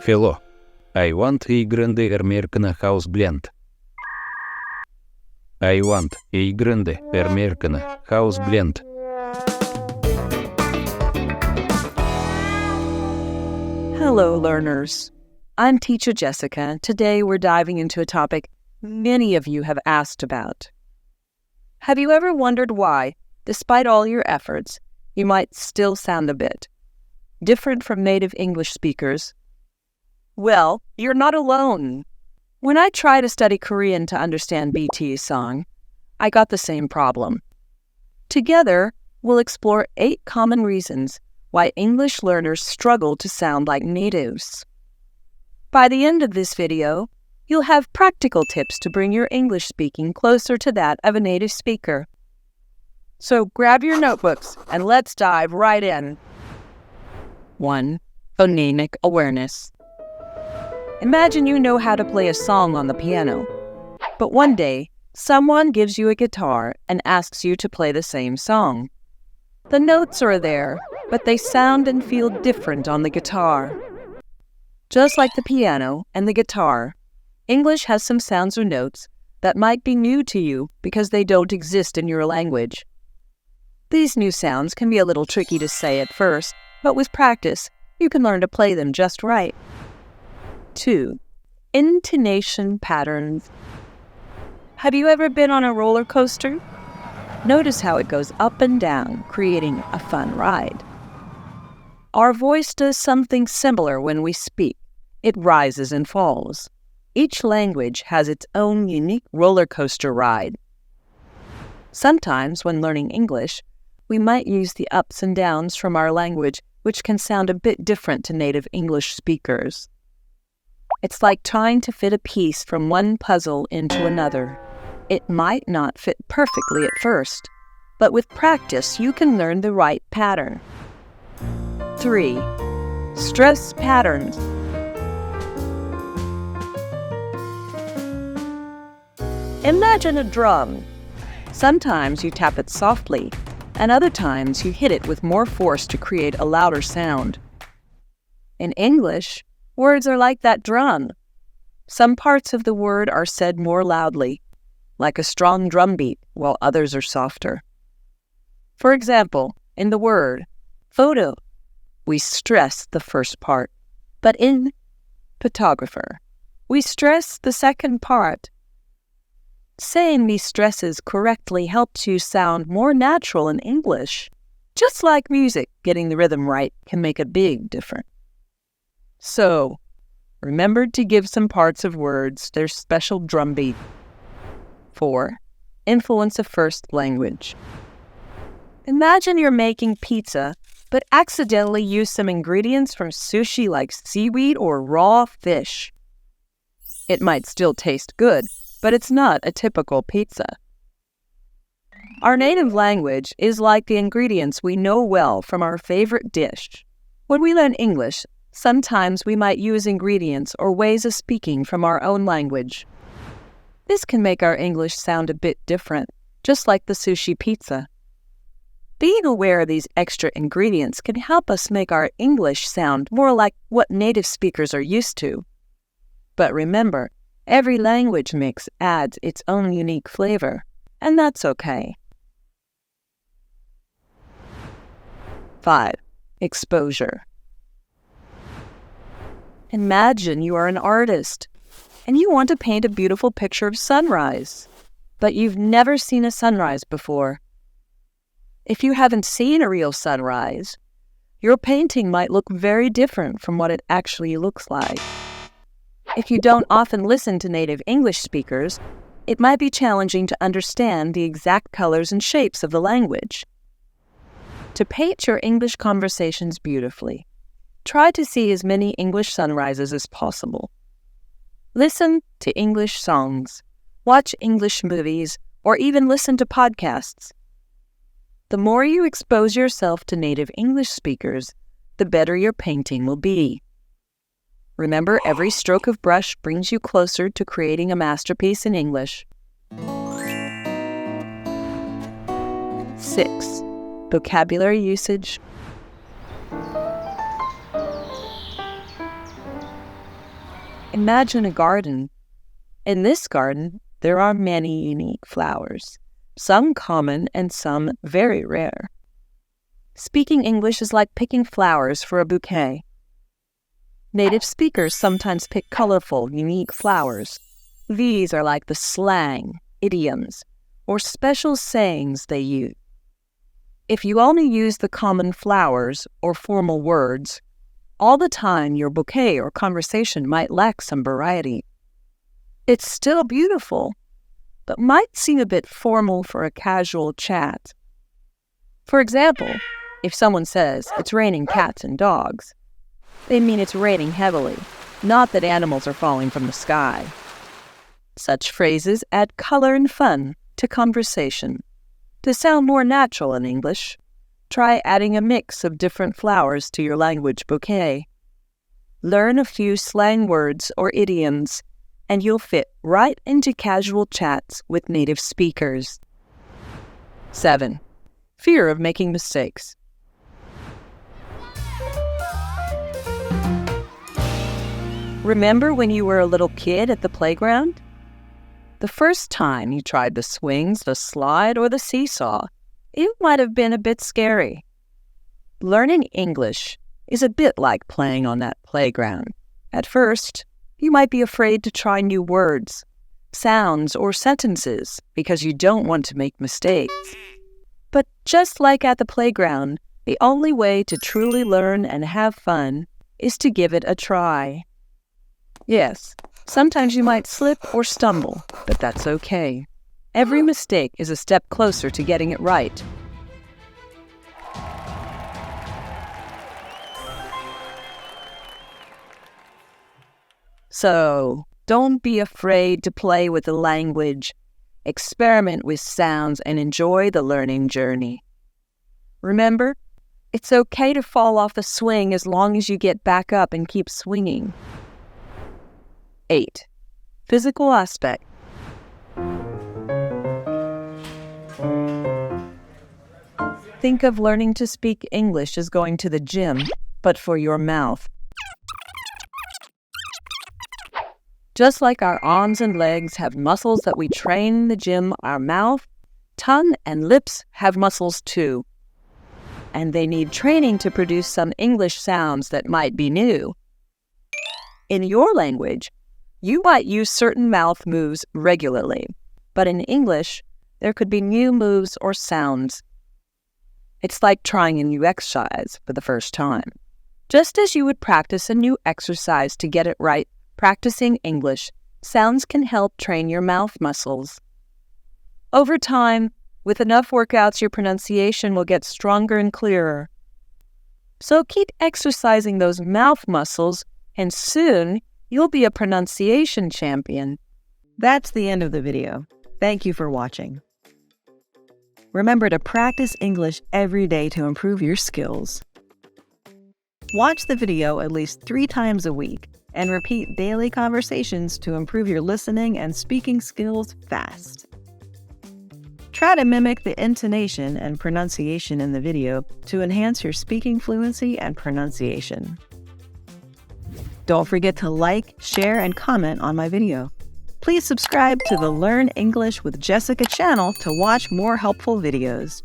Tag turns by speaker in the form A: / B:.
A: Fellow. I want a grande American house blend. I want a grande American house blend.
B: Hello, learners. I'm Teacher Jessica, and today we're diving into a topic many of you have asked about. Have you ever wondered why, despite all your efforts, you might still sound a bit different from native English speakers? Well, you're not alone. When I tried to study Korean to understand BT's song, I got the same problem. Together, we'll explore 8 common reasons why English learners struggle to sound like natives. By the end of this video, you'll have practical tips to bring your English speaking closer to that of a native speaker. So grab your notebooks and let's dive right in. 1. Phonemic Awareness. Imagine you know how to play a song on the piano, but one day, someone gives you a guitar and asks you to play the same song. The notes are there, but they sound and feel different on the guitar. Just like the piano and the guitar, English has some sounds or notes that might be new to you because they don't exist in your language. These new sounds can be a little tricky to say at first, but with practice, you can learn to play them just right. 2. Intonation Patterns. Have you ever been on a roller coaster? Notice how it goes up and down, creating a fun ride. Our voice does something similar when we speak. It rises and falls. Each language has its own unique roller coaster ride. Sometimes when learning English, we might use the ups and downs from our language, which can sound a bit different to native English speakers. It's like trying to fit a piece from one puzzle into another. It might not fit perfectly at first, but with practice you can learn the right pattern. 3. Stress patterns. Imagine a drum. Sometimes you tap it softly, and other times you hit it with more force to create a louder sound. In English, words are like that drum. Some parts of the word are said more loudly, like a strong drum beat, while others are softer. For example, in the word photo, we stress the first part, but in photographer, we stress the second part. Saying these stresses correctly helps you sound more natural in English. Just like music, getting the rhythm right can make a big difference. So, remember to give some parts of words their special drum beat. 4. Influence of first language. Imagine you're making pizza, but accidentally use some ingredients from sushi like seaweed or raw fish. It might still taste good, but it's not a typical pizza. Our native language is like the ingredients we know well from our favorite dish. When we learn English, sometimes we might use ingredients or ways of speaking from our own language. This can make our English sound a bit different, just like the sushi pizza. Being aware of these extra ingredients can help us make our English sound more like what native speakers are used to. But remember, every language mix adds its own unique flavor, and that's okay. 5. Exposure. Imagine you are an artist, and you want to paint a beautiful picture of sunrise, but you've never seen a sunrise before. If you haven't seen a real sunrise, your painting might look very different from what it actually looks like. If you don't often listen to native English speakers, it might be challenging to understand the exact colors and shapes of the language. To paint your English conversations beautifully, try to see as many English sunrises as possible. Listen to English songs, watch English movies, or even listen to podcasts. The more you expose yourself to native English speakers, the better your painting will be. Remember, every stroke of brush brings you closer to creating a masterpiece in English. 6. Vocabulary usage. Imagine a garden. In this garden, there are many unique flowers, some common and some very rare. Speaking English is like picking flowers for a bouquet. Native speakers sometimes pick colorful, unique flowers. These are like the slang, idioms, or special sayings they use. If you only use the common flowers or formal words, all the time your bouquet or conversation might lack some variety. It's still beautiful, but might seem a bit formal for a casual chat. For example, if someone says it's raining cats and dogs, they mean it's raining heavily, not that animals are falling from the sky. Such phrases add color and fun to conversation. To sound more natural in English, try adding a mix of different flowers to your language bouquet. Learn a few slang words or idioms, and you'll fit right into casual chats with native speakers. 7. Fear of making mistakes. Remember when you were a little kid at the playground? The first time you tried the swings, the slide, or the seesaw, it might have been a bit scary. Learning English is a bit like playing on that playground. At first, you might be afraid to try new words, sounds, or sentences because you don't want to make mistakes. But just like at the playground, the only way to truly learn and have fun is to give it a try. Yes, sometimes you might slip or stumble, but that's okay. Every mistake is a step closer to getting it right. So, don't be afraid to play with the language, experiment with sounds, and enjoy the learning journey. Remember, it's okay to fall off the swing as long as you get back up and keep swinging. 8. Physical aspect. Think of learning to speak English as going to the gym, but for your mouth. Just like our arms and legs have muscles that we train in the gym, our mouth, tongue, and lips have muscles too. And they need training to produce some English sounds that might be new. In your language, you might use certain mouth moves regularly, but in English, there could be new moves or sounds. It's like trying a new exercise for the first time. Just as you would practice a new exercise to get it right, practicing English, sounds can help train your mouth muscles. Over time, with enough workouts, your pronunciation will get stronger and clearer. So keep exercising those mouth muscles, and soon you'll be a pronunciation champion. That's the end of the video. Thank you for watching. Remember to practice English every day to improve your skills. Watch the video at least 3 times a week and repeat daily conversations to improve your listening and speaking skills fast. Try to mimic the intonation and pronunciation in the video to enhance your speaking fluency and pronunciation. Don't forget to like, share, and comment on my video. Please subscribe to the Learn English with Jessica channel to watch more helpful videos.